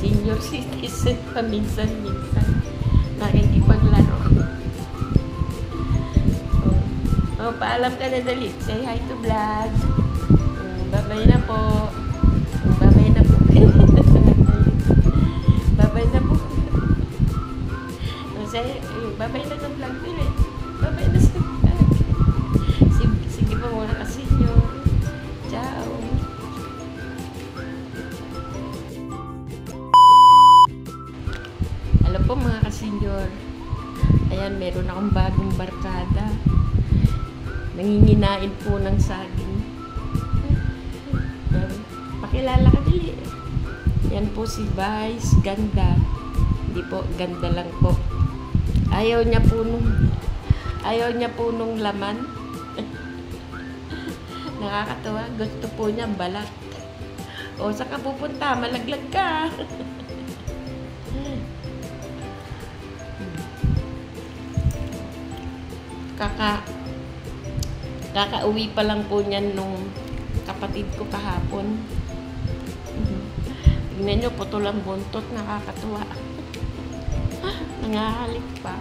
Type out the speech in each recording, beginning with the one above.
senior citizen paminsan-minsan nakikipaglaro. Paalam ka na dali. Say hi to vlog. Babay na po. Babay na po. Babay na po. Say, babay na ng vlog dili. Babay na sa vlog. Sige po muna kasi nyo. Ciao. Hello po mga kasenyor. Ayan, meron akong bagong barkada. Nanginginain po ng saging. Pakilala ka dili. Yan po si Vice Ganda. Hindi po, ganda lang po. Ayaw niya po nung laman. Nakakatawa. Gusto po niya balat. O, saan ka pupunta? Malaglag ka. Kakauwi pa lang po niyan nung kapatid ko kahapon. Tingnan nyo, putol ang buntot, nakakatuwa. Nangahalik pa.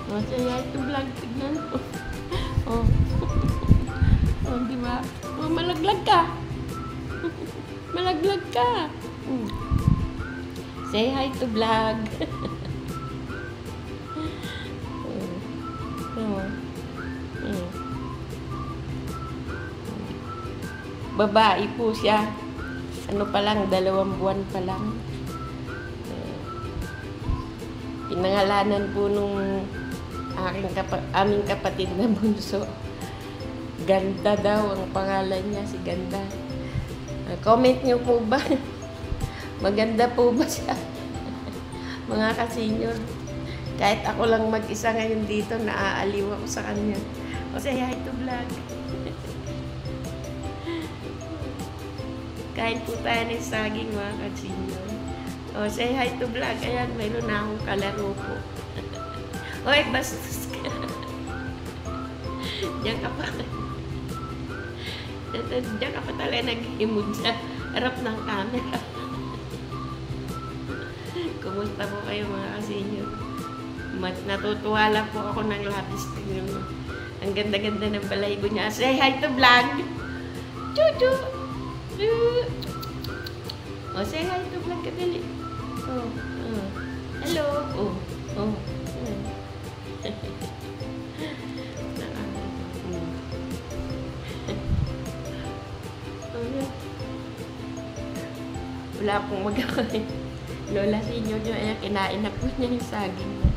Masaya ito vlog, tignan mo. Diba? Malaglag ka. Malaglag ka. Say hi to vlog. Babae po siya. Ano pa lang, 2 buwan pa lang. Pinangalanan po nung aming kapatid na bunso. Ganda daw ang pangalan niya, si Ganda. Comment niyo po ba? Maganda po ba siya? Mga kasenyor. Kahit ako lang mag-isa ngayon dito, naaaliw ako sa kanya. O say hi to vlog. Kain po tayo ng saging mga kasenyor. O say hi to vlog. Ayan, mayroon na akong kalaro po. Hoy, bastos ka. Diyan ka pa. Diyan ka pa talaga nag-himod sa harap ng camera. Kumusta po kayo mga kasenyor? Natutuwa lang po ako ng labis. Ang ganda-ganda ng balahibo niya. Say hi to vlog. Chuchu. Say hi to vlog ka dali. Hello. Wala pong magkakain. Lola Senyor nyo, ayan, kinain na po niya yung saging niya.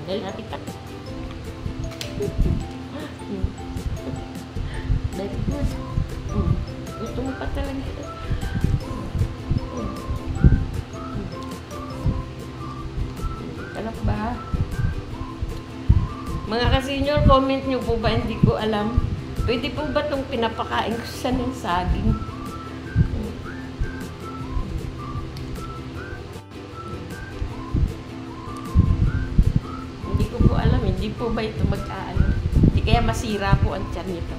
Dahil natin pa. Very good. Gusto mo pa talaga. Kalap ba? Mga kasenyor, comment nyo po ba? Hindi ko alam. Pwede po ba itong pinapakain ko sa ng saging? Hindi ko po alam. Hindi po ba ito mag-aano? Hindi kaya masira po ang tiyan nito.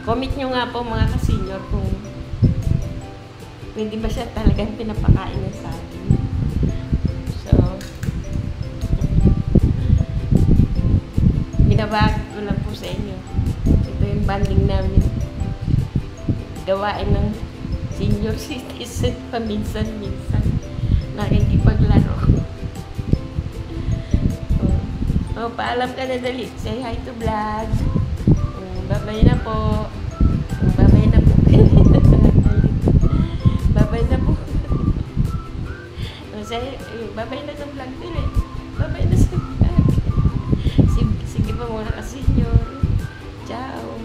Comment nyo nga po mga kasenyor kung pwede ba siya talagang pinapakain ng saging. So, binabagi ko lang po sa inyo. Ito yung banding namin. Gawain ng senior citizen paminsan-minsan. Nakikipaglaro. Paalam ka na dali. Say hi to vlog. Babay na po. Babay na po. Babay na po. Babay na sa vlog dili. Babay na sa vlog. Sige pa muna kasi nyo. Ciao.